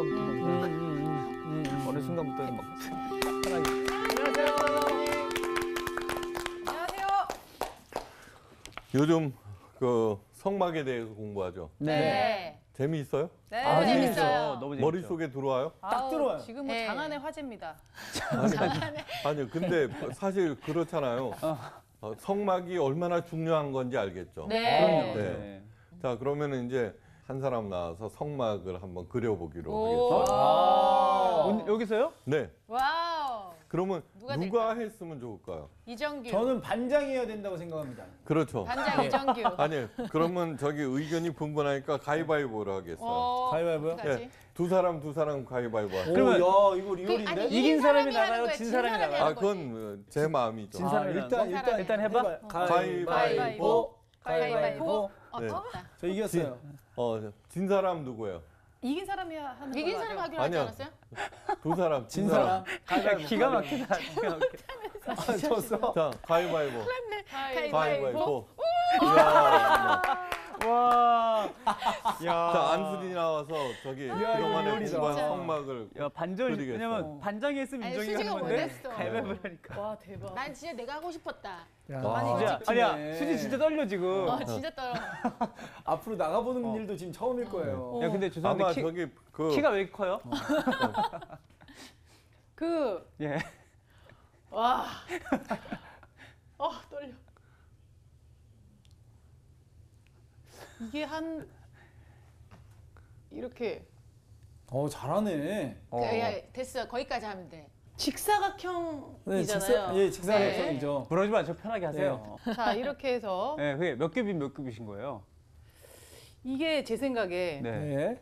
순간부터 어느 순간부터 막 편하게. 안녕하세요. 안녕하세요. 요즘 그 성막에 대해서 공부하죠. 네. 재미있어요? 네. 아, 너무 재밌어요. 너무 재밌죠. 머릿속에 들어와요? 딱 들어와요. 지금 뭐 네. 장안의 화제입니다. 아니요. 근데 사실 그렇잖아요. 성막이 얼마나 중요한 건지 알겠죠. 네. 네. 자, 그러면 이제 한 사람 나와서 성막을 한번 그려보기로 오. 하겠습니다. 여기서요? 네. 와우. 그러면 누가 누가 했으면 좋을까요? 이정규. 저는 반장이어야 된다고 생각합니다. 그렇죠. 반장 이정규. 아니, 그러면 저기 의견이 분분하니까 가위바위보로 하겠어요. 가위바위보요? 어떡하지? 네. 두 사람 가위바위보 하세요. 그러면 야 이거 그, 리얼인데? 아니, 이긴 사람이 하는 나가요? 거야, 진 사람이 나가요? 아, 그건 제 마음이죠. 진 사람이 일단 해봐. 가위바위보. 가위바위보. 네. 어떻다. 저 이겼어요. 진 사람 누구예요? 이긴 사람이 하는 거 이긴 사람 하기로 하지 아니요. 않았어요? 두 사람. 진 사람. 기가 막히다. 졌어. 자, 가위바위보. 가위바위보. 이야. 와. 야. 자, 안수진이 나와서 저기 그동안에 리얼이다. 공부한 진짜. 성막을 야, 반전. 그리겠어. 왜냐면 반장이 했으면 아니, 인정이 수지가 하는 건데 원했어. 가위바위보 하니까. 와 대박. 난 진짜 내가 하고 싶었다. 진짜 아니야. 수지 진짜 떨려 지금. 진짜 떨어. 앞으로 나가보는 일도 지금 처음일 거예요. 야, 근데 죄송한데 아마 저기 키가 왜 이렇게 커요? 그 예. 와. 떨려. 이게 한 이렇게 잘하네. 야, 됐어. 거기까지 하면 돼. 직사각형이잖아요. 직사각형이죠. 그러지 마시고 편하게 하세요. 자 이렇게 해서 네, 그게 몇 급이 몇 급이신 거예요? 이게 제 생각에 네. 네.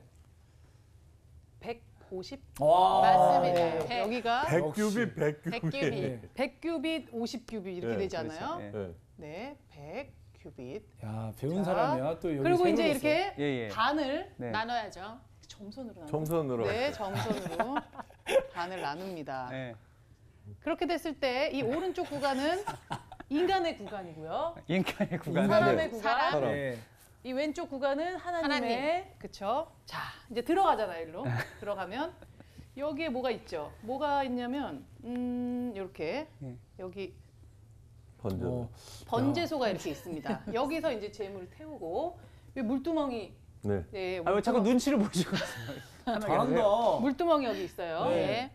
150. 와. 맞습니다. 네. 백. 여기가 100규빗, 100규빗. 100규빗. 네. 100규빗, 50규빗 이렇게 네, 되잖아요. 그렇죠. 네. 네, 100규빗. 야 배운 자, 사람이야. 또 여기 그리고 이제 세워줬어. 이렇게 예. 반을 네. 나눠야죠. 점선으로 나눠. 점선으로. 네, 점선으로 반을 나눕니다. 네. 그렇게 됐을 때 이 오른쪽 구간은 인간의 구간이고요. 인간의 구간. 사람의 구간. 사람. 네. 이 왼쪽 구간은 하나님의. 그쵸? 자, 이제 들어가잖아요, 일로. 들어가면 여기에 뭐가 있죠? 뭐가 있냐면 이렇게 네. 여기 번져. 번제소가 이렇게 있습니다. 여기서 이제 재물을 태우고 이 물두멍이 네. 네, 아, 왜 자꾸 눈치를 보시고 있어요? 잘한다. 물두멍이 여기 있어요. 네. 네.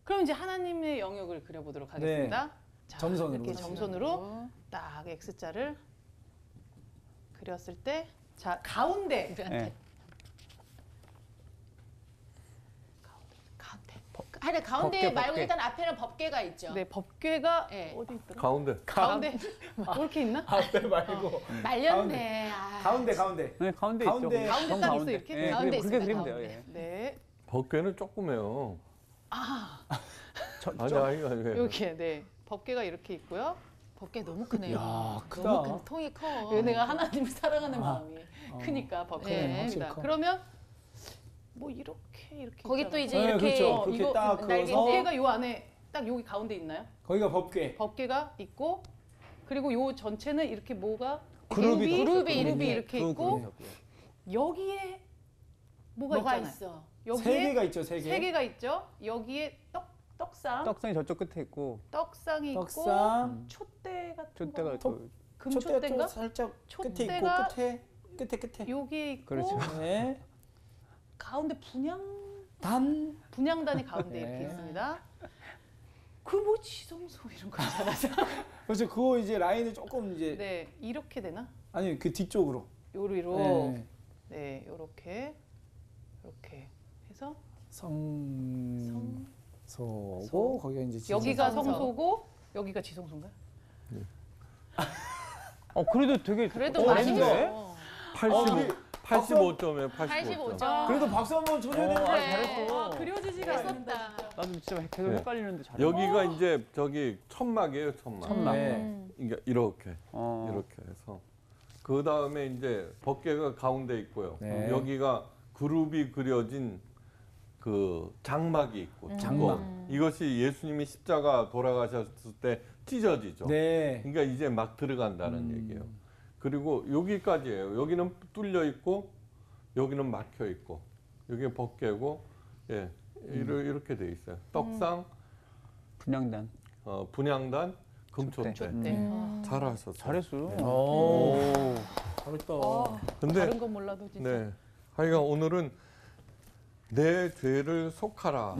그럼 이제 하나님의 영역을 그려보도록 하겠습니다. 자, 점선으로. 이렇게 점선으로 딱 X자를 그렸을 때, 자 가운데 네. 하여튼 가운데 법궤, 말고 법궤. 일단 앞에는 법궤가 있죠. 네 법궤가 네. 어디 있더라? 가운데. 가운데 이렇게 있나? 앞에 말고 말렸네. 아. 가운데. 네, 가운데 가운데. 있죠. 가운데 딱 있어 이렇게. 예, 가운데 그렇게 있습니다, 그리면 돼요. 가운데. 예. 네 법궤는 조그매요. 아니, 아니. 이렇게 네 법궤가 이렇게 있고요. 법궤 너무 크네요. 야, 크다. 너무 큰 통이 커. 내가 하나님을 사랑하는 마음이 크니까 네, 법궤입니다. 확실히 커. 그러면 뭐 이렇게 거기 또 있잖아요. 이제 네, 이렇게 그렇죠. 그렇게 이거 딱 날개 그어서 법궤가 요 안에 딱 여기 가운데 있나요? 거기가 법궤. 법궤가 있고 그리고 요 전체는 이렇게 뭐가 그룹이 그룹이 이렇게 그룹, 있고 그룹. 여기에 뭐가 뭐가 있잖아요. 있어. 여기에 세 개가 있죠, 세 개. 세 개가 있죠. 여기에 떡상 떡상이 저쪽 끝에 있고 떡상이 떡상. 있고 촛대 같은 촛대가 거 또 촛대가 금촛대인가? 좀 살짝 끝에 있고 촛대가 끝에. 여기에 있고 그렇죠. 네. 가운데 단. 분향단이 가운데 네. 이렇게 있습니다. 그 뭐 지성소 이런 거 있잖아요. 그렇죠. 그거 이제 라인을 조금 이제 네 이렇게 되나? 아니 그 뒤쪽으로. 요리로 네. 네 요렇게 해서 성소고 거기가 이제 여기가 지성소. 성소고 여기가 지성소인가요? 그래도 되게 그래도 잘했는데? 맛있어. 85점이에요, 85점. 85점. 그래도 박수 한번 쳐줘야 되는데. 잘했어. 그려지지가 않는다. 했었다. 나도 진짜 계속 네. 헷갈리는데 잘해. 여기가 이제 저기 천막이에요, 천막. 천막. 네. 그러니까 이렇게 어. 해서 그 다음에 이제 법궤가 가운데 있고요. 네. 여기가 그룹이 그려진 그 장막이 있고 장막. 이것이 예수님이 십자가 돌아가셨을 때 찢어지죠. 네. 그러니까 이제 막 들어간다는 얘기예요. 그리고 여기까지예요. 여기는 뚫려 있고 여기는 막혀 있고 여기 법궤고 예, 이렇게 돼 있어요. 떡상, 분양단. 분양단, 금초대. 네. 잘하셨어요. 잘했어요. 오. 잘했다. 근데 다른 건 몰라도 진짜. 네, 하여간 오늘은 내 죄를 속하라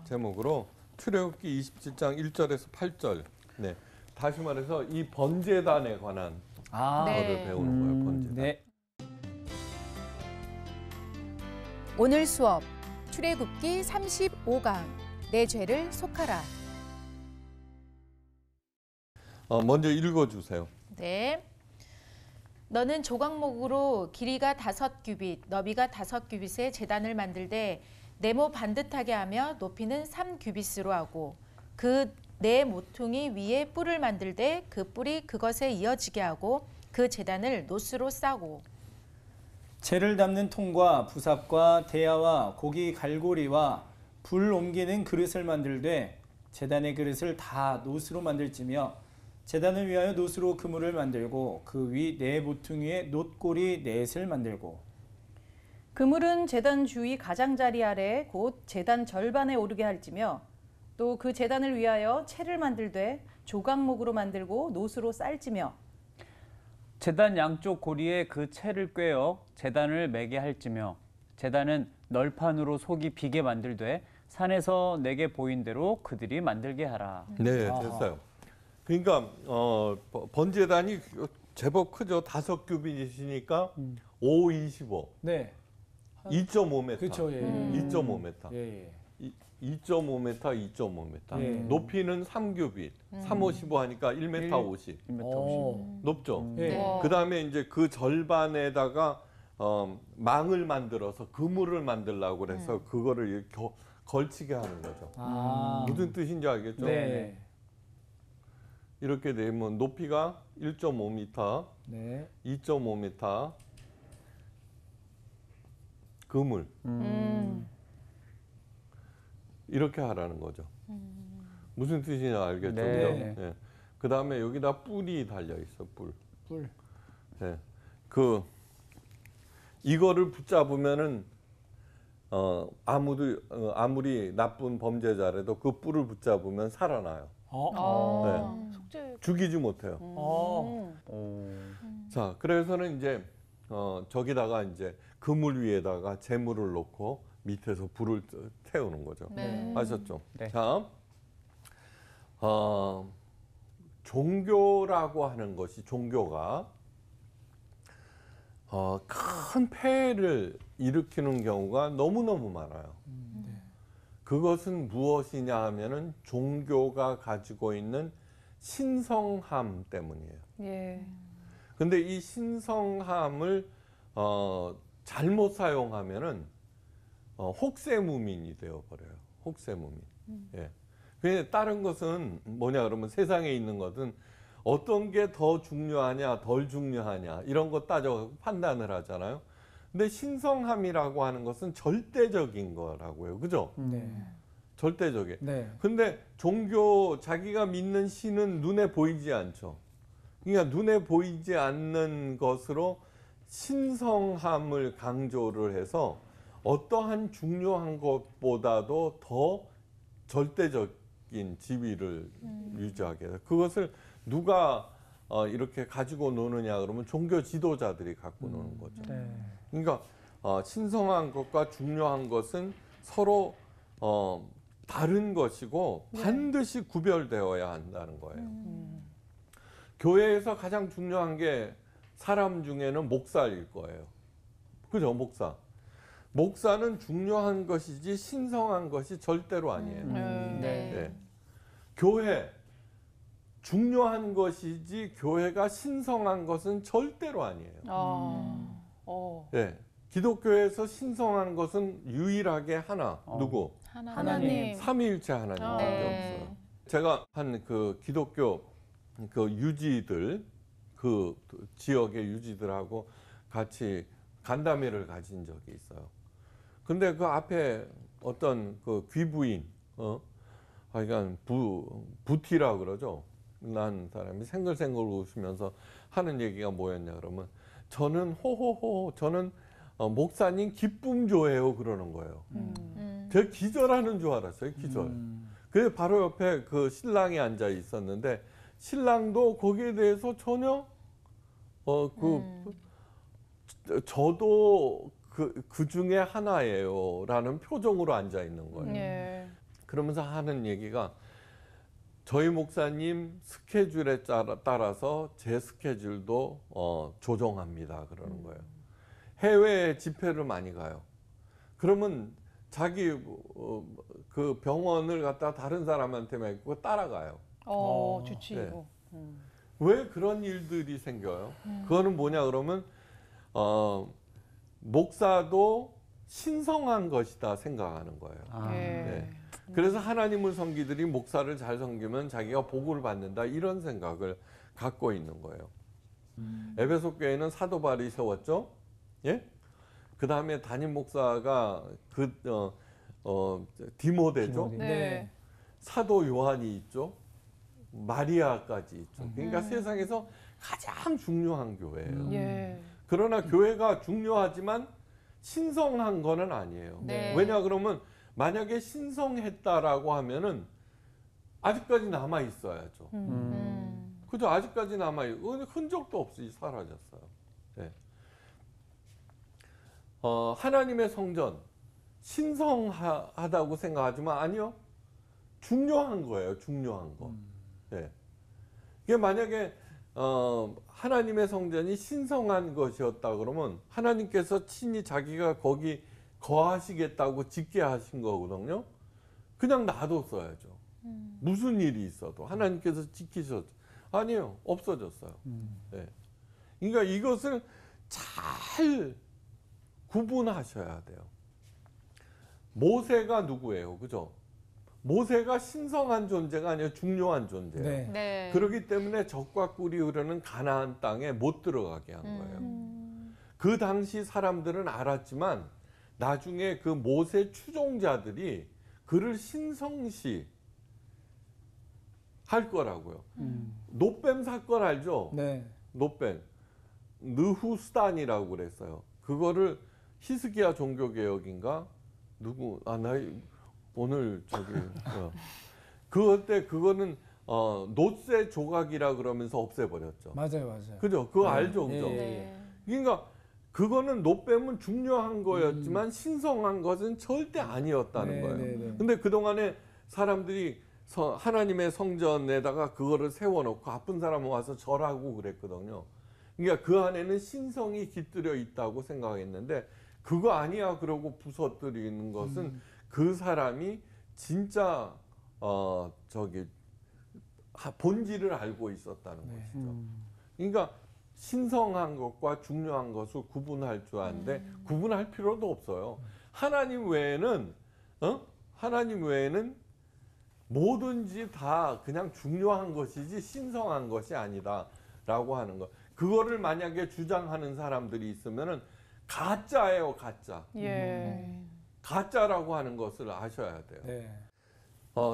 제목으로 출애굽기 27장 1절에서 8절. 네, 다시 말해서 이 번제단에 관한 아. 네. 거를 배우는 거예요. 번제단. 네. 오늘 수업 출애굽기 35강 내 죄를 속하라. 먼저 읽어주세요. 네. 너는 조각목으로 길이가 5규빗, 너비가 5규빗의 제단을 만들되 네모 반듯하게 하며 높이는 3규빗으로 하고 그 네 모퉁이 위에 뿔을 만들되 그 뿔이 그것에 이어지게 하고 그 제단을 노스로 싸고 재를 담는 통과 부삽과 대야와 고기 갈고리와 불 옮기는 그릇을 만들되 제단의 그릇을 다 노스로 만들지며 제단을 위하여 노스로 그물을 만들고 그 위 네 모퉁이에 놋고리 넷을 만들고 그물은 제단 주위 가장자리 아래 곧 제단 절반에 오르게 할지며 또 그 제단을 위하여 채를 만들되 조각목으로 만들고 노스로 쌀지며 제단 양쪽 고리에 그 채를 꿰어 제단을 매게 할지며 제단은 널판으로 속이 비게 만들되 산에서 내게 보인 대로 그들이 만들게 하라. 네, 됐어요. 그러니까 번제단이 제법 크죠. 5규빗이시니까 5, 25, 네. 2.5m. 그렇죠. 예. 2.5m. 예. 예. 2.5m, 2.5m. 예. 높이는 3규빗. 3, 5, 15 하니까 1m 50. 1m 50. 오. 높죠. 예. 네. 그다음에 이제 그 절반에다가 망을 만들어서 그물을 만들려고 그래서 그거를 이렇게 걸치게 하는 거죠. 아. 무슨 뜻인지 알겠죠? 네. 이렇게 되면 높이가 1.5m, 네. 2.5m 그물 이렇게 하라는 거죠. 무슨 뜻인지 알겠죠? 네. 네. 그 다음에 여기다 뿔이 달려 있어. 뿔. 뿔. 네. 이거를 붙잡으면은 아무리 나쁜 범죄자라도 그 뿔을 붙잡으면 살아나요. 속죄. 죽이지 못해요. 자, 그래서는 이제 저기다가 이제 그물 위에다가 재물을 놓고 밑에서 불을 태우는 거죠. 네. 아셨죠? 네. 자, 종교라고 하는 것이 종교가 큰 폐해를 일으키는 경우가 너무너무 많아요. 그것은 무엇이냐 하면은 종교가 가지고 있는 신성함 때문이에요. 예. 근데 이 신성함을 잘못 사용하면은 혹세무민이 되어버려요. 혹세무민. 예. 근데 다른 것은 뭐냐 그러면 세상에 있는 것은 어떤 게 더 중요하냐 덜 중요하냐 이런 거 따져 판단을 하잖아요. 근데 신성함이라고 하는 것은 절대적인 거라고요. 그죠? 네. 절대적인. 네. 근데 자기가 믿는 신은 눈에 보이지 않죠. 그러니까 눈에 보이지 않는 것으로 신성함을 강조를 해서 어떠한 중요한 것보다도 더 절대적인 지위를 유지하게 해요. 그것을 누가 이렇게 가지고 노느냐 그러면 종교 지도자들이 갖고 노는 거죠. 네. 그러니까 신성한 것과 중요한 것은 서로 다른 것이고 반드시 구별되어야 한다는 거예요. 교회에서 가장 중요한 게 사람 중에는 목사일 거예요. 그죠? 목사는 중요한 것이지 신성한 것이 절대로 아니에요. 네. 교회 중요한 것이지 교회가 신성한 것은 절대로 아니에요. 네. 기독교에서 신성한 것은 유일하게 하나. 누구? 하나님. 삼위일체 하나님밖에 네. 없어요. 제가 한 그 기독교 그 유지들 그 지역의 유지들하고 같이 간담회를 가진 적이 있어요. 근데 그 앞에 어떤 그 귀부인, 그러니까 부티라 그러죠. 난 사람이 생글생글 웃으면서 하는 얘기가 뭐였냐 그러면 저는 목사님 기쁨 조예요 그러는 거예요. 제가 기절하는 줄 알았어요. 기절. 그래서 바로 옆에 그 신랑이 앉아 있었는데 신랑도 거기에 대해서 전혀 저도 그 중에 하나예요라는 표정으로 앉아 있는 거예요. 예. 그러면서 하는 얘기가 저희 목사님 스케줄에 따라서 제 스케줄도 조정합니다. 그러는 거예요. 해외 집회를 많이 가요. 그러면 자기 그 병원을 갖다 다른 사람한테 맡기고 따라가요. 좋지 네. 이거. 왜 그런 일들이 생겨요? 그거는 뭐냐 그러면 목사도 신성한 것이다 생각하는 거예요. 아, 예. 네. 그래서 하나님을 섬기들이 목사를 잘 섬기면 자기가 복을 받는다 이런 생각을 갖고 있는 거예요. 에베소 교회는 사도 바울이 세웠죠. 예? 그 다음에 담임 목사가 디모데죠. 디모데. 네. 사도 요한이 있죠. 마리아까지 있죠. 그러니까 세상에서 가장 중요한 교회예요. 예. 그러나 교회가 중요하지만 신성한 거는 아니에요. 네. 왜냐 그러면 만약에 신성했다라고 하면은 아직까지 남아 있어야죠. 그죠? 아직까지 남아 있고 흔적도 없이 사라졌어요. 네. 하나님의 성전 신성하다고 생각하지만 아니요. 중요한 거예요. 중요한 거. 네. 이게 만약에 하나님의 성전이 신성한 것이었다 그러면 하나님께서 친히 자기가 거기 거하시겠다고 짓게 하신 거거든요. 그냥 놔뒀어야죠. 무슨 일이 있어도 하나님께서 지키셨죠. 아니에요. 없어졌어요. 네. 그러니까 이것을 잘 구분하셔야 돼요. 모세가 누구예요? 그죠? 모세가 신성한 존재가 아니라 중요한 존재예요. 네. 네. 그렇기 때문에 적과 꿀이 흐르는 가나안 땅에 못 들어가게 한 거예요. 그 당시 사람들은 알았지만 나중에 그 모세 추종자들이 그를 신성시 할 거라고요. 노뱀 사건 알죠? 네. 노뱀. 느후스단이라고 그랬어요. 그거를 히스기야 종교개혁인가? 나 오늘 그거는 노쇠 조각이라 그러면서 없애버렸죠. 맞아요, 맞아요. 그죠? 그거 네. 알죠? 그죠? 예, 예. 네. 그러니까 그거는 노뱀은 중요한 거였지만 신성한 것은 절대 아니었다는 네, 거예요. 네, 네. 근데 그동안에 사람들이 하나님의 성전에다가 그거를 세워놓고 아픈 사람은 와서 절하고 그랬거든요. 그러니까 그 안에는 신성이 깃들여 있다고 생각했는데 그거 아니야 그러고 부서뜨리는 것은 그 사람이 진짜 본질을 알고 있었다는 것이죠. 그러니까 신성한 것과 중요한 것을 구분할 줄 아는데 구분할 필요도 없어요. 하나님 외에는 뭐든지 다 그냥 중요한 것이지 신성한 것이 아니다라고 하는 것. 그거를 만약에 주장하는 사람들이 있으면은 가짜예요, 가짜. 예. 가짜라고 하는 것을 아셔야 돼요. 네.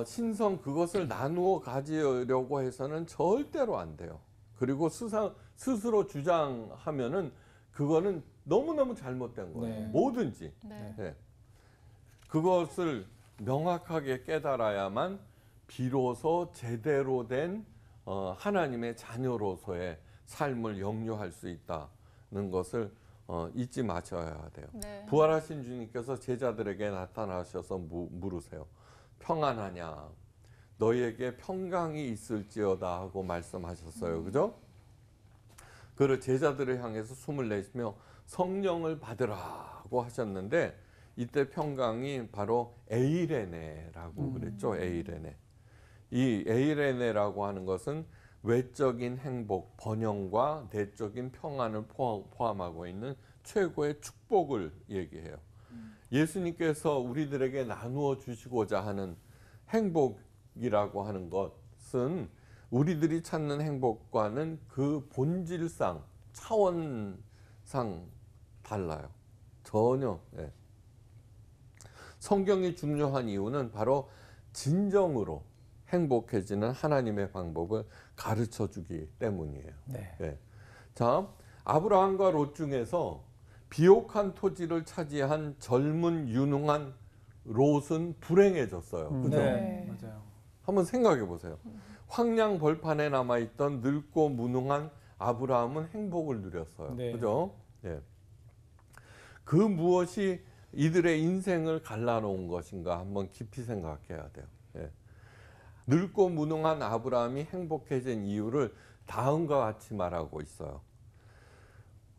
신성 그것을 나누어 가지려고 해서는 절대로 안 돼요. 그리고 스스로 주장하면은 그거는 너무너무 잘못된 거예요. 네. 뭐든지. 네. 네. 그것을 명확하게 깨달아야만 비로소 제대로 된 하나님의 자녀로서의 삶을 영유할 수 있다는 것을 잊지 마셔야 돼요. 네. 부활하신 주님께서 제자들에게 나타나셔서 물으세요. 평안하냐? 너희에게 평강이 있을지어다 하고 말씀하셨어요. 그죠? 그를 제자들을 향해서 숨을 내쉬며 성령을 받으라고 하셨는데 이때 평강이 바로 에이레네라고 그랬죠. 에이레네. 이 에이레네라고 하는 것은 외적인 행복, 번영과 내적인 평안을 포함하고 있는 최고의 축복을 얘기해요. 예수님께서 우리들에게 나누어 주시고자 하는 행복이라고 하는 것은 우리들이 찾는 행복과는 그 본질상, 차원상 달라요. 전혀. 예. 성경이 중요한 이유는 바로 진정으로 행복해지는 하나님의 방법을 가르쳐 주기 때문이에요. 네. 예. 자, 아브라함과 롯 중에서 비옥한 토지를 차지한 젊은 유능한 롯은 불행해졌어요. 그죠? 네, 맞아요. 한번 생각해 보세요. 황량 벌판에 남아있던 늙고 무능한 아브라함은 행복을 누렸어요. 네. 그죠? 예. 그 무엇이 이들의 인생을 갈라놓은 것인가 한번 깊이 생각해야 돼요. 예. 늙고 무능한 아브라함이 행복해진 이유를 다음과 같이 말하고 있어요.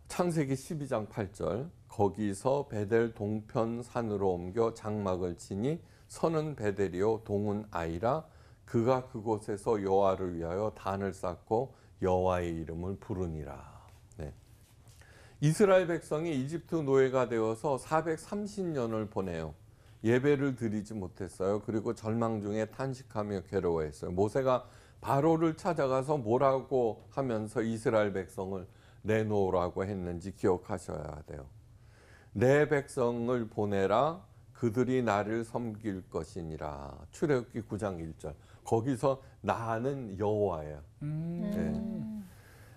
창세기 12장 8절 거기서 베델 동편 산으로 옮겨 장막을 치니 서는 베델이요 동은 아이라 그가 그곳에서 여호와를 위하여 단을 쌓고 여호와의 이름을 부르니라. 네. 이스라엘 백성이 이집트 노예가 되어서 430년을 보내요. 예배를 드리지 못했어요. 그리고 절망 중에 탄식하며 괴로워했어요. 모세가 바로를 찾아가서 뭐라고 하면서 이스라엘 백성을 내놓으라고 했는지 기억하셔야 돼요. 내 백성을 보내라 그들이 나를 섬길 것이니라. 출애굽기 9장 1절. 거기서 나는 여호와야. 네.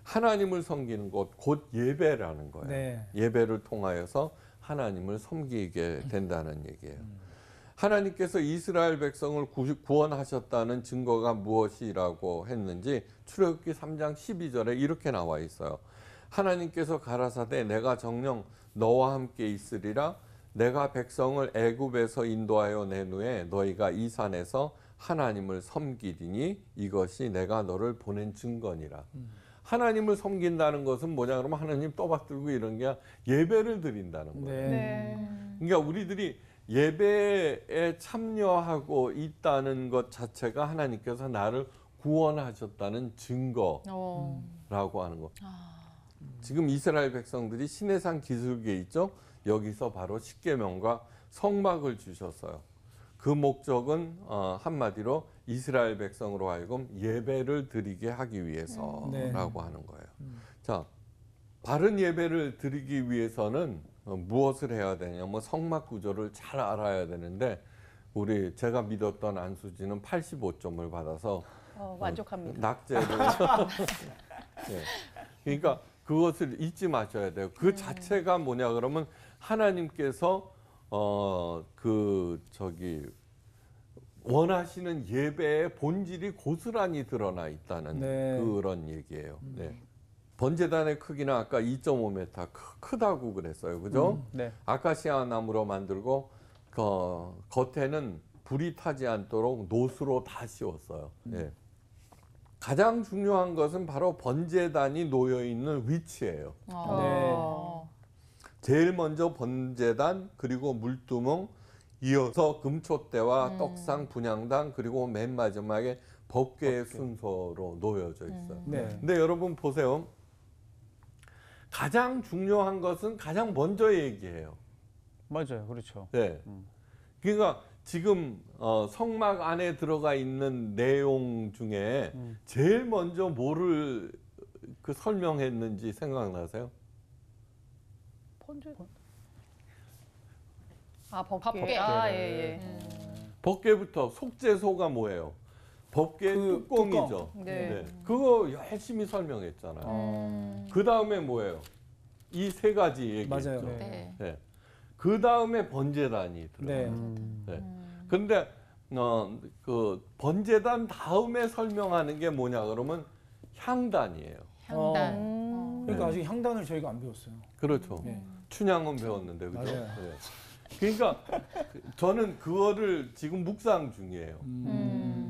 하나님을 섬기는 것 곧 예배라는 거예요. 네. 예배를 통하여서 하나님을 섬기게 된다는 얘기예요. 하나님께서 이스라엘 백성을 구원하셨다는 증거가 무엇이라고 했는지 출애굽기 3장 12절에 이렇게 나와 있어요. 하나님께서 가라사대 내가 정녕 너와 함께 있으리라. 내가 백성을 애굽에서 인도하여 낸 후에 너희가 이 산에서 하나님을 섬기리니 이것이 내가 너를 보낸 증거니라. 하나님을 섬긴다는 것은 뭐냐 그러면 하나님 또박 들고 이런 게 예배를 드린다는 거예요. 네. 그러니까 우리들이 예배에 참여하고 있다는 것 자체가 하나님께서 나를 구원하셨다는 증거라고 하는 거. 지금 이스라엘 백성들이 시내산 기슭에 있죠. 여기서 바로 십계명과 성막을 주셨어요. 그 목적은 한마디로 이스라엘 백성으로 하여금 예배를 드리게 하기 위해서라고 하는 거예요. 자, 바른 예배를 드리기 위해서는 무엇을 해야 되냐면 성막 구조를 잘 알아야 되는데 제가 믿었던 안수지는 85점을 받아서 만족합니다. 낙제를 네. 그러니까 그것을 잊지 마셔야 돼요. 그 자체가 뭐냐 그러면 하나님께서 원하시는 예배의 본질이 고스란히 드러나 있다는 그런 얘기예요. 네. 번제단의 크기는 아까 2.5m 크다고 그랬어요. 그죠? 네. 아카시아 나무로 만들고 겉에는 불이 타지 않도록 노수로 다 씌웠어요. 네. 가장 중요한 것은 바로 번제단이 놓여 있는 위치예요. 제일 먼저 번제단 그리고 물두멍 이어서 금촛대와 떡상 분향단 그리고 맨 마지막에 법궤의 순서로 놓여져 있어요. 네. 근데 여러분 보세요. 가장 중요한 것은 가장 먼저 얘기해요. 맞아요. 그렇죠. 네. 그러니까 지금 성막 안에 들어가 있는 내용 중에 제일 먼저 뭐를 설명했는지 생각나세요? 법궤. 예. 법궤부터 속죄소가 뭐예요? 법궤 그 뚜껑이죠. 뚜껑. 네. 그거 열심히 설명했잖아요. 그 다음에 뭐예요? 이 세 가지 얘기했죠. 맞아요. 네. 네. 그 다음에 번제단이 들어가요. 네. 근데 그 번제단 다음에 설명하는 게 뭐냐 그러면 향단이에요. 향단. 그러니까 아직 향단을 저희가 안 배웠어요. 그렇죠. 네. 춘향은 배웠는데 그죠? 맞아요. 네. 그러니까 저는 그거를 지금 묵상 중이에요.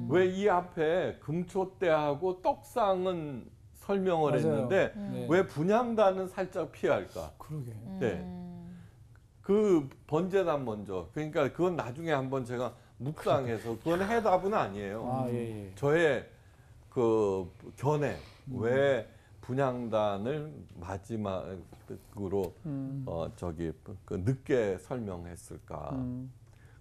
왜 이 앞에 금촛대하고 떡상은 설명을 맞아요. 했는데 네. 왜 분향단은 살짝 피할까? 그러게. 네. 그 번제단 먼저. 그러니까 그건 나중에 한번 제가 묵상해서 그건 해답은 아니에요. 아, 예. 저의 그 견해 왜 분향단을 마지막으로 늦게 설명했을까.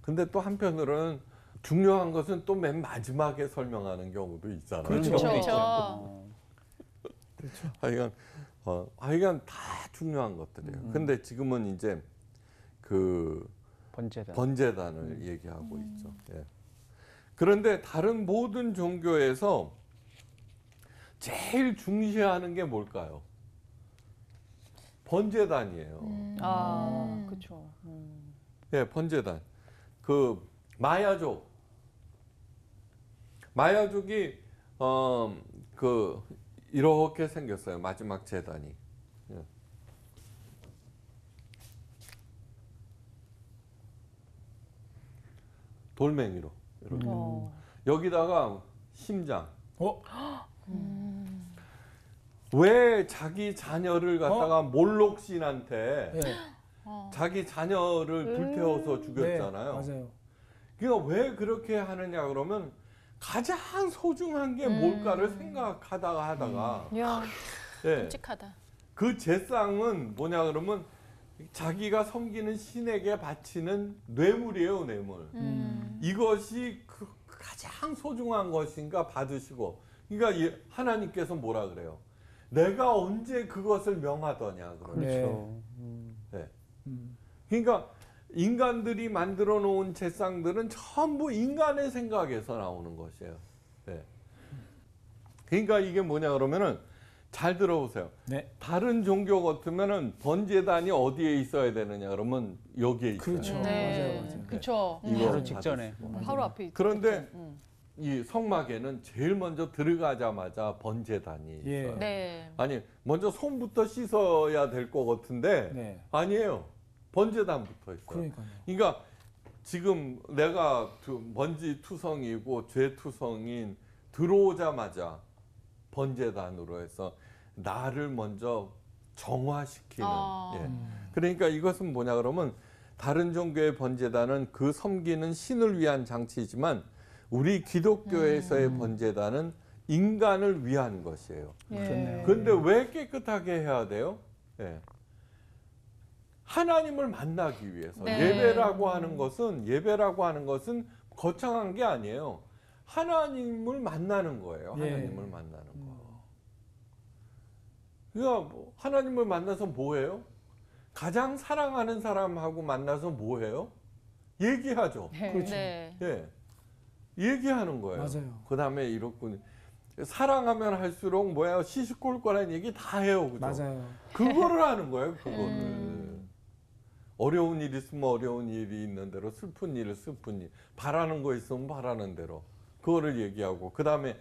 근데 또 한편으로는 중요한 것은 또 맨 마지막에 설명하는 경우도 있잖아요. 그렇죠. 하여간 다 중요한 것들이에요. 근데 지금은 이제 그 번제단. 번제단을 얘기하고 있죠. 예. 그런데 다른 모든 종교에서 제일 중시하는 게 뭘까요? 번제단이에요. 그렇죠. 예, 번제단. 그 마야족이 그 이렇게 생겼어요. 마지막 제단이. 예. 돌멩이로 이렇게. 여기다가 심장. 왜 자기 자녀를 갖다가 몰록신한테 네. 자기 자녀를 불태워서 죽였잖아요. 네, 맞아요. 그러니까 왜 그렇게 하느냐 그러면 가장 소중한 게 뭘까를 생각하다가 야, 예, 끔찍하다. 그 제상은 뭐냐 그러면 자기가 섬기는 신에게 바치는 뇌물이에요, 뇌물. 이것이 그 가장 소중한 것인가 받으시고, 그러니까 하나님께서 뭐라 그래요? 내가 언제 그것을 명하더냐 그러죠. 그렇죠. 네. 그러니까 인간들이 만들어 놓은 제상들은 전부 인간의 생각에서 나오는 것이에요. 네. 그러니까 이게 뭐냐 그러면은 잘 들어보세요. 네. 다른 종교 같으면은 번제단이 어디에 있어야 되느냐 그러면 여기에 있어요. 그렇죠. 네. 맞아요. 그렇죠. 이거를 바로 직전에. 받으시고. 바로 앞에 있죠. 그런데 그쵸? 이 성막에는 제일 먼저 들어가자마자 번제단이 예. 있어요. 네. 아니 먼저 손부터 씻어야 될 것 같은데 네. 아니에요. 번제단부터 있어요. 그러니까요. 그러니까 지금 내가 먼지 투성이고 죄 투성인 들어오자마자 번제단으로 해서 나를 먼저 정화시키는. 예. 그러니까 이것은 뭐냐 그러면 다른 종교의 번제단은 그 섬기는 신을 위한 장치이지만 우리 기독교에서의 번제단은 인간을 위한 것이에요. 그렇네요. 그런데 왜 깨끗하게 해야 돼요? 예. 하나님을 만나기 위해서. 네. 예배라고 하는 것은 거창한 게 아니에요. 하나님을 만나는 거예요. 예. 하나님을 만나는 거. 그러니까 뭐 하나님을 만나서 뭐해요? 가장 사랑하는 사람하고 만나서 뭐해요? 얘기하죠. 그렇죠. 네. 예. 얘기하는 거예요. 맞아요. 그 다음에 이렇군. 사랑하면 할수록 뭐야 시시콜 거라는 얘기 다 해요. 그죠? 맞아요. 그거를 하는 거예요. 그거를. 어려운 일 있으면 어려운 일이 있는 대로, 슬픈 일은 슬픈 일, 바라는 거 있으면 바라는 대로 그거를 얘기하고, 그 다음에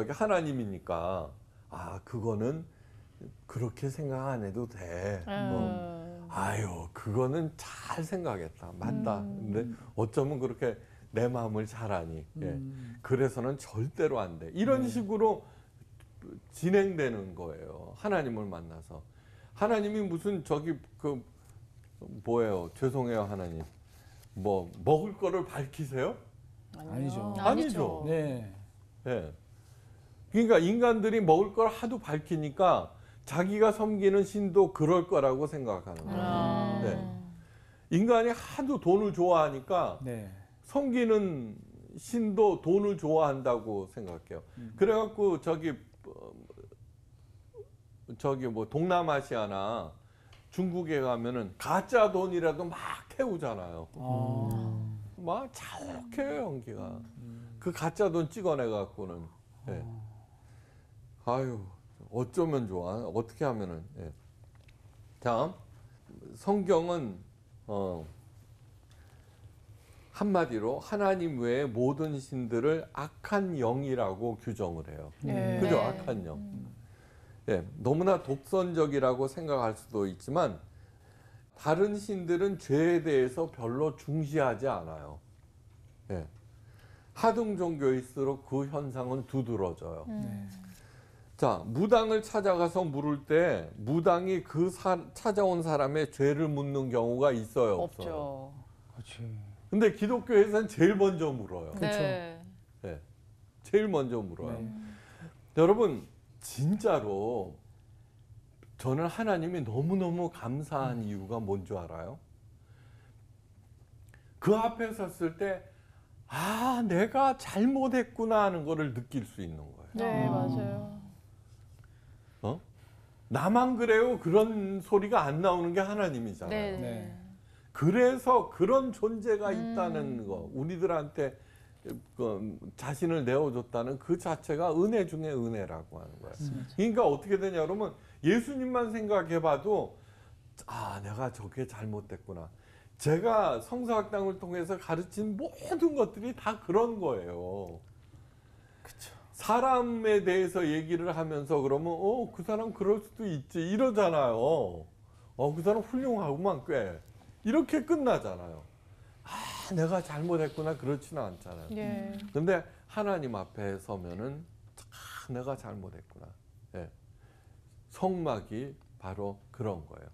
하나님이니까 그거는 그렇게 생각 안 해도 돼. 아유 그거는 잘 생각했다, 맞다. 근데 어쩌면 그렇게 내 마음을 잘 아니. 예. 그래서는 절대로 안 돼. 이런 식으로 진행되는 거예요. 하나님을 만나서. 하나님이 무슨 뭐예요? 죄송해요, 하나님. 뭐 먹을 거를 밝히세요? 아니죠. 아니죠. 네. 예. 그러니까 인간들이 먹을 걸 하도 밝히니까 자기가 섬기는 신도 그럴 거라고 생각하는 거예요. 네. 인간이 하도 돈을 좋아하니까 네. 섬기는 신도 돈을 좋아한다고 생각해요. 그래갖고 뭐 동남아시아나 중국에 가면은 가짜 돈이라도 막 태우잖아요. 막 자욱해요, 연기가. 그 가짜 돈 찍어내 갖고는. 예. 아유, 어쩌면 좋아. 어떻게 하면은. 예. 자, 성경은 한마디로 하나님 외의 모든 신들을 악한 영이라고 규정을 해요. 그죠? 악한 영. 예, 너무나 독선적이라고 생각할 수도 있지만 다른 신들은 죄에 대해서 별로 중시하지 않아요. 예. 하등 종교일수록 그 현상은 두드러져요. 자, 무당을 찾아가서 물을 때 무당이 찾아온 사람의 죄를 묻는 경우가 있어요, 없어요? 없죠. 그렇지. 근데 기독교에서는 제일 먼저 물어요. 네. 예. 제일 먼저 물어요. 네. 여러분, 진짜로 저는 하나님이 너무너무 감사한 이유가 뭔 줄 알아요? 그 앞에 섰을 때 내가 잘못했구나 하는 거를 느낄 수 있는 거예요. 네, 맞아요. 나만 그래요? 그런 소리가 안 나오는 게 하나님이잖아요. 네. 네. 그래서 그런 존재가 있다는 거, 우리들한테 자신을 내어줬다는 그 자체가 은혜 중에 은혜라고 하는 거예요. 그러니까 어떻게 되냐 그러면 예수님만 생각해봐도 내가 저게 잘못됐구나. 제가 성서학당을 통해서 가르친 모든 것들이 다 그런 거예요. 그렇죠. 사람에 대해서 얘기를 하면서 그러면 그 사람 그럴 수도 있지 이러잖아요. 그 사람 훌륭하구만 꽤 이렇게 끝나잖아요. 내가 잘못했구나 그렇지는 않잖아요. 예. 근데 하나님 앞에 서면은 내가 잘못했구나. 예. 성막이 바로 그런 거예요.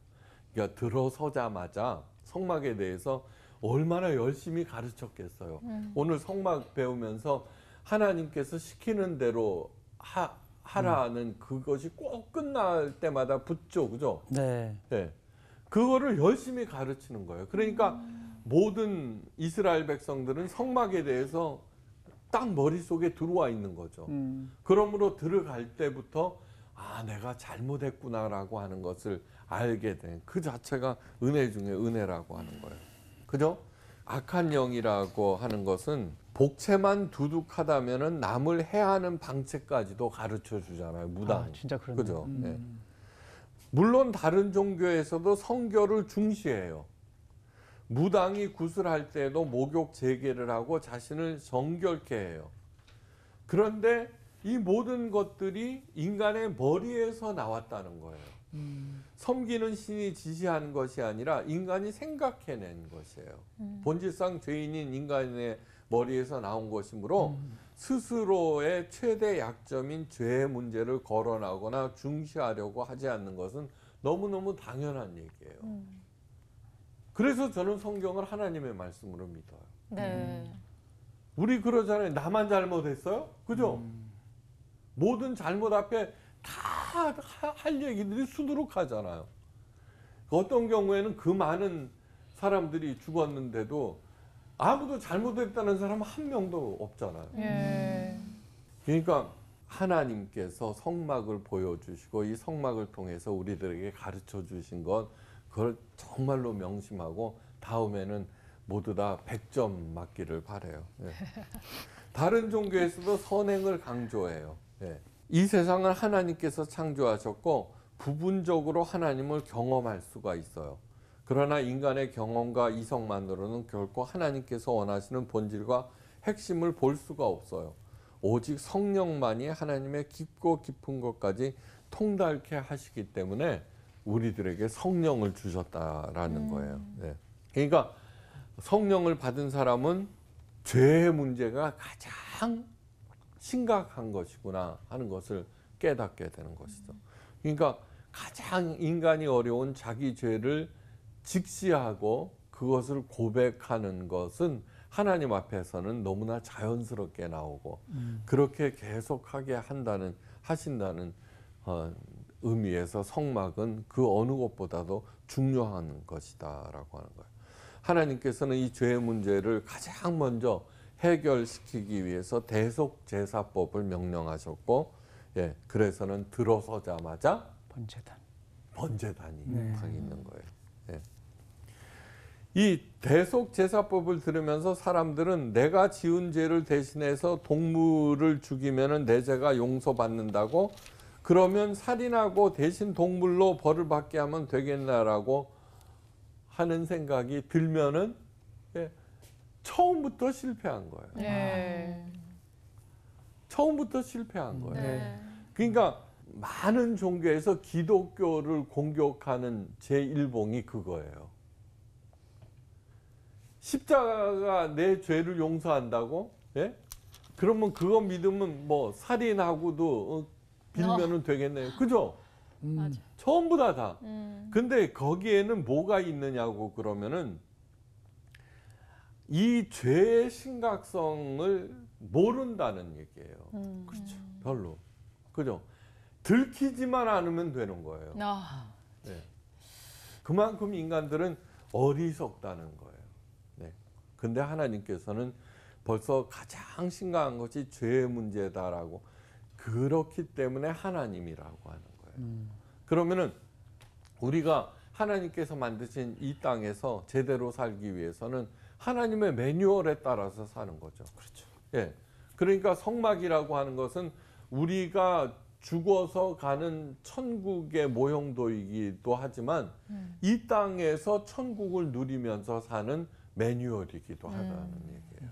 그러니까 들어서자마자 성막에 대해서 얼마나 열심히 가르쳤겠어요. 오늘 성막 배우면서 하나님께서 시키는 대로 하라는 그것이 꼭 끝날 때마다 붙죠, 그죠? 네. 예. 그거를 열심히 가르치는 거예요. 그러니까 모든 이스라엘 백성들은 성막에 대해서 딱 머릿속에 들어와 있는 거죠. 그러므로 들어갈 때부터 내가 잘못했구나라고 하는 것을 알게 된 그 자체가 은혜 중에 은혜라고 하는 거예요. 그죠? 악한 영이라고 하는 것은 복채만 두둑하다면은 남을 해하는 방책까지도 가르쳐 주잖아요. 무당. 진짜 그렇네요. 그죠? 예. 물론 다른 종교에서도 성결을 중시해요. 무당이 구슬할 때도 목욕 재개를 하고 자신을 정결케 해요. 그런데 이 모든 것들이 인간의 머리에서 나왔다는 거예요. 섬기는 신이 지시한 것이 아니라 인간이 생각해낸 것이에요. 본질상 죄인인 인간의 머리에서 나온 것이므로 스스로의 최대 약점인 죄의 문제를 거론하거나 중시하려고 하지 않는 것은 너무너무 당연한 얘기예요. 그래서 저는 성경을 하나님의 말씀으로 믿어요. 네. 우리 그러잖아요. 나만 잘못했어요? 그죠? 모든 잘못 앞에 다 할 얘기들이 수두룩하잖아요. 어떤 경우에는 그 많은 사람들이 죽었는데도 아무도 잘못했다는 사람 한 명도 없잖아요. 예. 그러니까 하나님께서 성막을 보여주시고 이 성막을 통해서 우리들에게 가르쳐 주신 것 그걸 정말로 명심하고 다음에는 모두 다 100점 맞기를 바라요. 예. 다른 종교에서도 선행을 강조해요. 예. 이 세상을 하나님께서 창조하셨고 부분적으로 하나님을 경험할 수가 있어요. 그러나 인간의 경험과 이성만으로는 결코 하나님께서 원하시는 본질과 핵심을 볼 수가 없어요. 오직 성령만이 하나님의 깊고 깊은 것까지 통달케 하시기 때문에 우리들에게 성령을 주셨다라는 거예요. 네. 그러니까 성령을 받은 사람은 죄의 문제가 가장 심각한 것이구나 하는 것을 깨닫게 되는 것이죠. 그러니까 가장 인간이 어려운 자기 죄를 직시하고 그것을 고백하는 것은 하나님 앞에서는 너무나 자연스럽게 나오고 그렇게 계속하게 하신다는 의미에서 성막은 그 어느 것보다도 중요한 것이다라고 하는 거예요. 하나님께서는 이 죄의 문제를 가장 먼저 해결시키기 위해서 대속제사법을 명령하셨고, 예, 그래서는 들어서자마자 번제단이 딱 있는 거예요. 예. 이 대속제사법을 들으면서 사람들은 내가 지은 죄를 대신해서 동물을 죽이면 내 죄가 용서받는다고 그러면 살인하고 대신 동물로 벌을 받게 하면 되겠나라고 하는 생각이 들면은 예, 처음부터 실패한 거예요. 네. 처음부터 실패한 거예요. 네. 그러니까 많은 종교에서 기독교를 공격하는 제1봉이 그거예요. 십자가가 내 죄를 용서한다고? 예? 그러면 그거 믿으면 뭐 살인하고도 빌면은 되겠네요. 그죠? 맞아. 전부 다. 근데 거기에는 뭐가 있느냐고 그러면은 이 죄의 심각성을 모른다는 얘기예요. 그렇죠. 별로. 그죠? 들키지만 않으면 되는 거예요. 네. 그만큼 인간들은 어리석다는 거예요. 네. 근데 하나님께서는 벌써 가장 심각한 것이 죄의 문제다라고 그렇기 때문에 하나님이라고 하는 거예요. 그러면은 우리가 하나님께서 만드신 이 땅에서 제대로 살기 위해서는 하나님의 매뉴얼에 따라서 사는 거죠. 그렇죠. 예. 그러니까 성막이라고 하는 것은 우리가 죽어서 가는 천국의 모형도이기도 하지만 이 땅에서 천국을 누리면서 사는 매뉴얼이기도 하다는 얘기예요.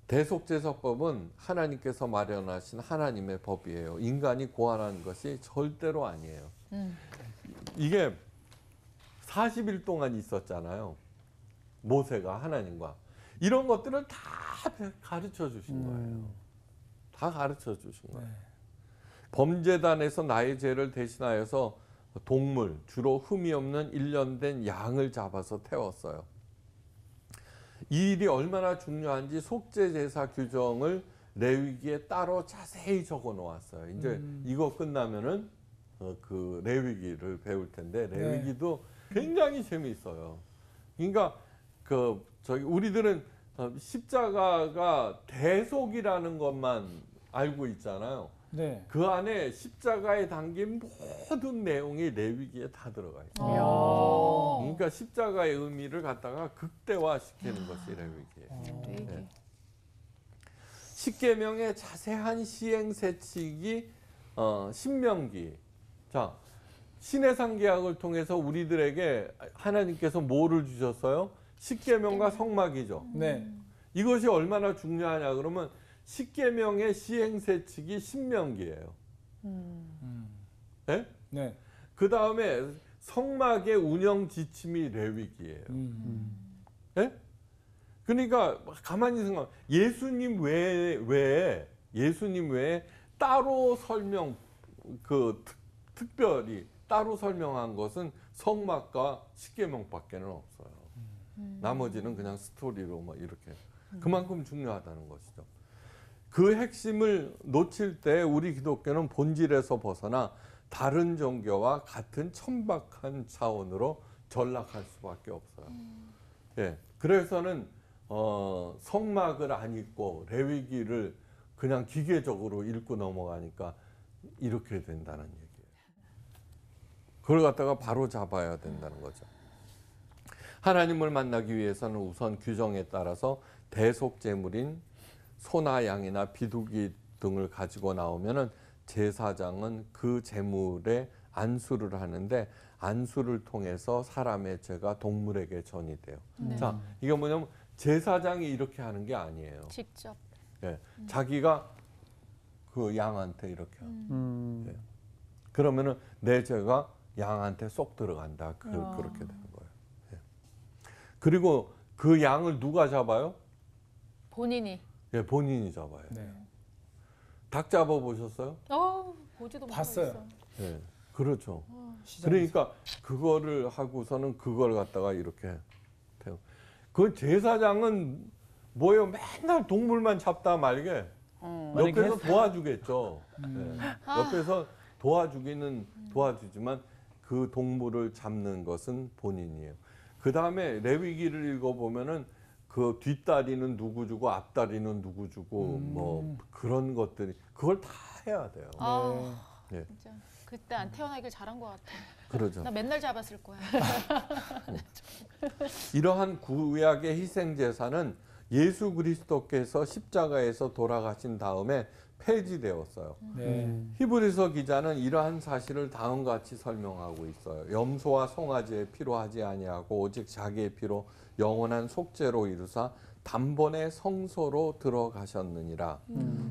대속제사법은 하나님께서 마련하신 하나님의 법이에요. 인간이 고안한 것이 절대로 아니에요. 이게 40일 동안 있었잖아요. 모세가 하나님과. 이런 것들을 다 가르쳐 주신 거예요. 다 가르쳐 주신 거예요. 범죄단에서 나의 죄를 대신하여서 동물, 주로 흠이 없는 1년 된 양을 잡아서 태웠어요. 이 일이 얼마나 중요한지 속죄제사 규정을 레위기에 따로 자세히 적어 놓았어요. 이제 이거 끝나면은 그 레위기를 배울 텐데 레위기도 굉장히 재미있어요. 그러니까 우리들은 십자가가 대속이라는 것만 알고 있잖아요. 네. 그 안에 십자가에 담긴 모든 내용이 레위기에 다 들어가 있어요. 야. 그러니까 십자가의 의미를 갖다가 극대화시키는 것이 레위기예요. 되게. 십계명의 자세한 시행 세칙이 신명기. 자, 신해상 계약을 통해서 우리들에게 하나님께서 뭐를 주셨어요? 십계명과 성막이죠. 네. 이것이 얼마나 중요하냐 그러면 십계명의 시행 세칙이 신명기예요. 네? 네. 그 다음에 성막의 운영 지침이 레위기예요. 네? 그러니까 가만히 생각, 예수님 외에 따로 설명, 특별히 따로 설명한 것은 성막과 십계명밖에는 없어요. 나머지는 그냥 스토리로 뭐 이렇게 그만큼 중요하다는 것이죠. 그 핵심을 놓칠 때 우리 기독교는 본질에서 벗어나 다른 종교와 같은 천박한 차원으로 전락할 수밖에 없어요. 예, 그래서는 성막을 안 읽고 레위기를 그냥 기계적으로 읽고 넘어가니까 이렇게 된다는 얘기예요. 그걸 갖다가 바로 잡아야 된다는 거죠. 하나님을 만나기 위해서는 우선 규정에 따라서 대속제물인 소나 양이나 비둘기 등을 가지고 나오면은 제사장은 그 제물에 안수를 하는데 안수를 통해서 사람의 죄가 동물에게 전이 돼요. 자, 이게 뭐냐면 제사장이 이렇게 하는 게 아니에요. 직접. 예, 자기가 그 양한테 이렇게 예. 그러면은 내 죄가 양한테 쏙 들어간다. 그렇게 되는 거예요. 예. 그리고 그 양을 누가 잡아요? 본인이. 예, 본인이 잡아요. 네. 닭 잡아 보셨어요? 보지도 봤어요. 못했어. 예, 그렇죠. 시장에서. 그러니까 그거를 하고서는 그걸 갖다가 이렇게 태워. 그 제사장은 뭐예요? 맨날 동물만 잡다 말게 옆에서 도와주겠죠. 예, 옆에서 도와주기는 도와주지만 그 동물을 잡는 것은 본인이에요. 그 다음에 레위기를 읽어보면은 그 뒷다리는 누구 주고 앞다리는 누구 주고 뭐 그런 것들이 그걸 다 해야 돼요. 네. 진짜 그때 안 태어나길 잘한 것 같아. 그러죠. 나 맨날 잡았을 거야. 이러한 구약의 희생 제사는 예수 그리스도께서 십자가에서 돌아가신 다음에 폐지되었어요. 네. 히브리서 기자는 이러한 사실을 다음과 같이 설명하고 있어요. 염소와 송아지의 피로 하지 아니하고 오직 자기의 피로 영원한 속죄로 이루사 단번에 성소로 들어가셨느니라.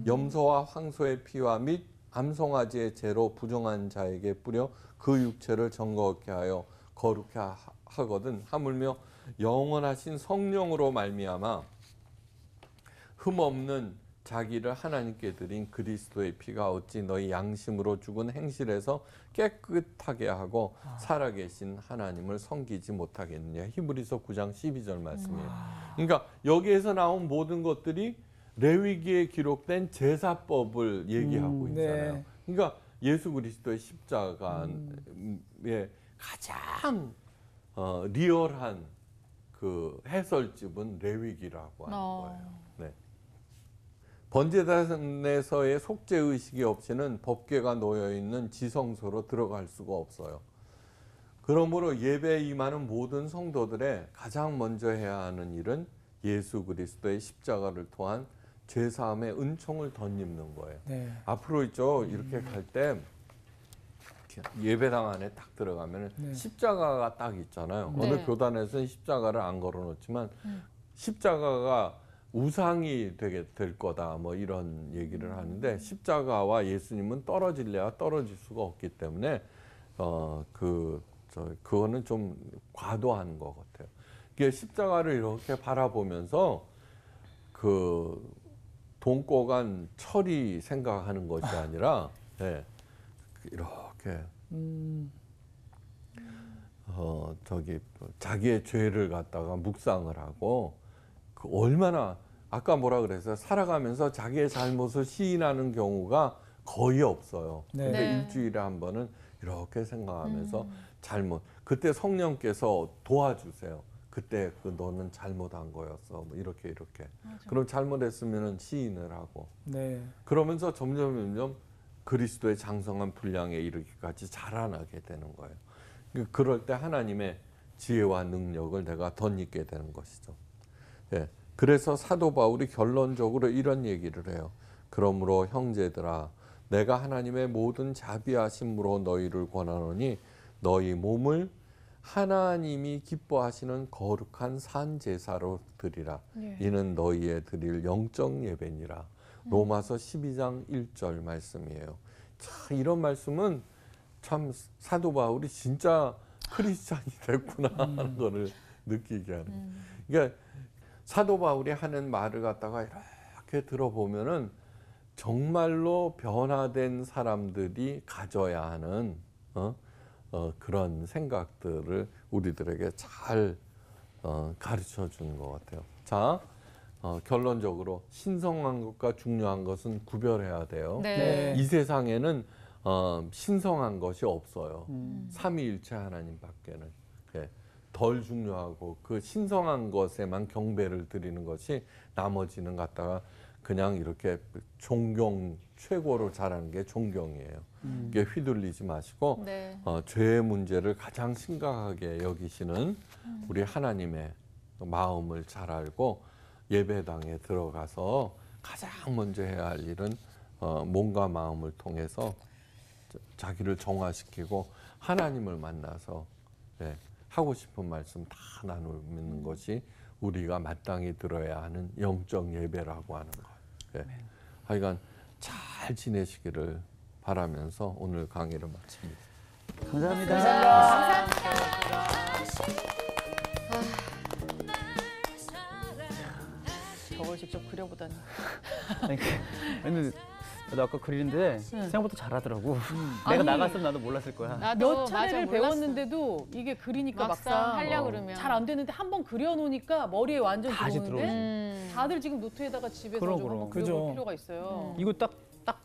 염소와 황소의 피와 및 암송아지의 죄로 부정한 자에게 뿌려 그 육체를 정거케 하여 거룩케 하거든 하물며 영원하신 성령으로 말미암아 흠없는 자기를 하나님께 드린 그리스도의 피가 어찌 너희 양심으로 죽은 행실에서 깨끗하게 하고 살아계신 하나님을 섬기지 못하겠느냐. 히브리서 9장 12절 말씀이에요. 그러니까 여기에서 나온 모든 것들이 레위기에 기록된 제사법을 얘기하고 있잖아요. 네. 그러니까 예수 그리스도의 십자가의 가장 리얼한 그 해설집은 레위기라고 하는 거예요. 네. 번제단에서의 속죄 의식이 없이는 법궤가 놓여 있는 지성소로 들어갈 수가 없어요. 그러므로 예배에 임하는 모든 성도들의 가장 먼저 해야 하는 일은 예수 그리스도의 십자가를 통한 제사함의 은총을 덧입는 거예요. 네. 앞으로 있죠. 이렇게 갈 때 예배당 안에 딱 들어가면 네. 십자가가 딱 있잖아요. 네. 어느 교단에서는 십자가를 안 걸어놓지만 십자가가 우상이 되게 될 거다 뭐 이런 얘기를 하는데 십자가와 예수님은 떨어질래야 떨어질 수가 없기 때문에 그거는 좀 과도한 것 같아요. 이게 십자가를 이렇게 바라보면서 그 돈꼬간 철이 생각하는 것이 아니라 네, 이렇게 자기의 죄를 갖다가 묵상을 하고 그 얼마나 아까 뭐라 그랬어요? 살아가면서 자기의 잘못을 시인하는 경우가 거의 없어요. 네. 근데 네. 일주일에 한 번은 이렇게 생각하면서 잘못 그때 성령께서 도와주세요. 그때 너는 잘못한 거였어. 뭐 이렇게 그럼 잘못했으면은 시인을 하고 네. 그러면서 점점 그리스도의 장성한 분량에 이르기까지 자라나게 되는 거예요. 그럴 때 하나님의 지혜와 능력을 내가 덧입게 되는 것이죠. 예. 그래서 사도 바울이 결론적으로 이런 얘기를 해요. 그러므로 형제들아 내가 하나님의 모든 자비하심으로 너희를 권하노니 너희 몸을 하나님이 기뻐하시는 거룩한 산 제사로 드리라. 이는 너희의 드릴 영적 예배니라. 로마서 12장 1절 말씀이에요. 참 이런 말씀은 참 사도 바울이 진짜 크리스찬이 됐구나 하는 거를 느끼게 하는. 그러니까 사도 바울이 하는 말을 갖다가 이렇게 들어보면은 정말로 변화된 사람들이 가져야 하는 그런 생각들을 우리들에게 잘 가르쳐 주는 것 같아요. 자, 결론적으로 신성한 것과 중요한 것은 구별해야 돼요. 네. 이 세상에는 신성한 것이 없어요. 삼위일체 하나님밖에는. 예, 덜 중요하고 그 신성한 것에만 경배를 드리는 것이 나머지는 갖다가 그냥 이렇게 존경 최고로 잘하는 게 존경이에요. 이게 휘둘리지 마시고 네. 죄의 문제를 가장 심각하게 여기시는 우리 하나님의 마음을 잘 알고 예배당에 들어가서 가장 먼저 해야 할 일은 몸과 마음을 통해서 자기를 정화시키고 하나님을 만나서 하고 싶은 말씀 다 나누는 것이 우리가 마땅히 들어야 하는 영적 예배라고 하는 거예요. 하여간 잘 지내시기를 바라면서 오늘 강의를 마칩니다. 감사합니다. 저걸 직접 그려보다니. 근데 나도 아까 그리는데 생각보다 잘하더라고. 내가 아니, 나갔으면 나도 몰랐을 거야. 몇 차례를 배웠는데도 이게 그리니까 막상 하려고 그러면 잘 안 되는데 한번 그려놓으니까 머리에 완전 다시 들어오는데 다들 지금 노트에다가 집에서 그럼, 좀 한번 그럼. 그려볼 그죠. 필요가 있어요. 이거 딱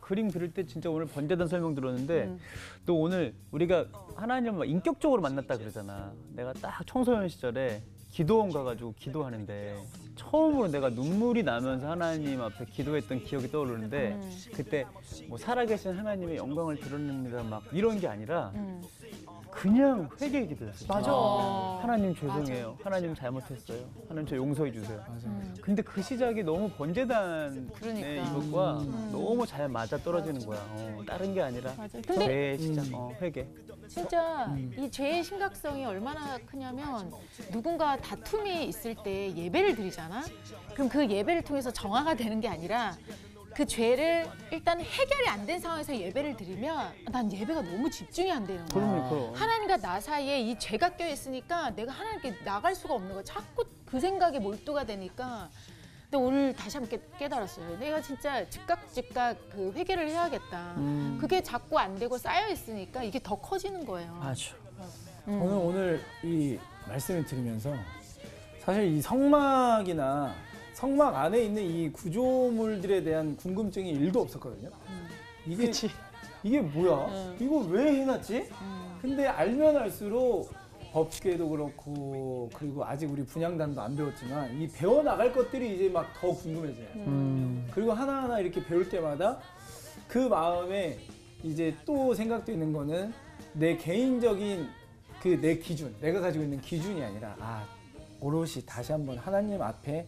그림 그릴 때 진짜 오늘 번제단 설명 들었는데 또 오늘 우리가 하나님을 막 인격적으로 만났다 그러잖아. 내가 딱 청소년 시절에 기도원 가가지고 기도하는데 처음으로 내가 눈물이 나면서 하나님 앞에 기도했던 기억이 떠오르는데 그때 뭐 살아계신 하나님의 영광을 드러냅니다 막 이런 게 아니라 그냥 회개 기도였어요. 맞아. 하나님 죄송해요. 하나님 잘못했어요. 하나님 저 용서해 주세요. 근데 그 시작이 너무 번제단의 그러니까. 이것과 너무 잘 맞아 떨어지는 거야. 다른 게 아니라 맞아요. 근데 죄의 시작, 회개. 진짜 이 죄의 심각성이 얼마나 크냐면 누군가 다툼이 있을 때 예배를 드리잖아. 그럼 그 예배를 통해서 정화가 되는 게 아니라 그 죄를 일단 해결이 안 된 상황에서 예배를 드리면 난 예배가 너무 집중이 안 되는 거야. 그럼. 하나님과 나 사이에 이 죄가 껴 있으니까 내가 하나님께 나갈 수가 없는 거야. 자꾸 그 생각에 몰두가 되니까. 근데 오늘 다시 한번 깨달았어요. 내가 진짜 즉각 그 회개를 해야겠다. 그게 자꾸 안 되고 쌓여 있으니까 이게 더 커지는 거예요. 맞아. 저는 오늘 이 말씀을 들으면서 사실 이 성막이나 성막 안에 있는 이 구조물들에 대한 궁금증이 1도 없었거든요. 이게 뭐야? 이거 왜 해놨지? 근데 알면 알수록 법계도 그렇고 그리고 아직 우리 분향단도 안 배웠지만 이 배워나갈 것들이 이제 막 더 궁금해져요. 그리고 하나하나 이렇게 배울 때마다 그 마음에 이제 또 생각되는 거는 내 개인적인 그 내 기준, 내가 가지고 있는 기준이 아니라 오롯이 다시 한번 하나님 앞에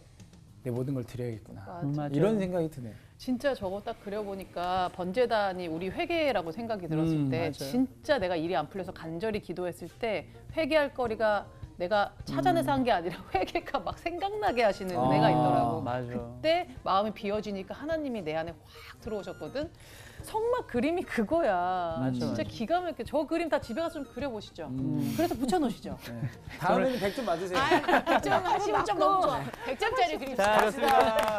내 모든 걸 드려야겠구나. 맞아. 이런 생각이 드네요. 진짜 저거 딱 그려보니까 번제단이 우리 회개라고 생각이 들었을 때 맞아요. 진짜 내가 일이 안 풀려서 간절히 기도했을 때 회개할 거리가 내가 찾아내서 한 게 아니라 회개가 막 생각나게 하시는 은혜가 있더라고. 맞아. 그때 마음이 비어지니까 하나님이 내 안에 확 들어오셨거든. 성막 그림이 그거야. 맞아, 진짜 맞아. 기가 막혀. 저 그림 다 집에 가서 좀 그려보시죠. 그래서 붙여놓으시죠. 다음에는 100점 맞으세요. 100점 하시면 좀 너무 좋아. 100점짜리 그림. 자, 좋습니다.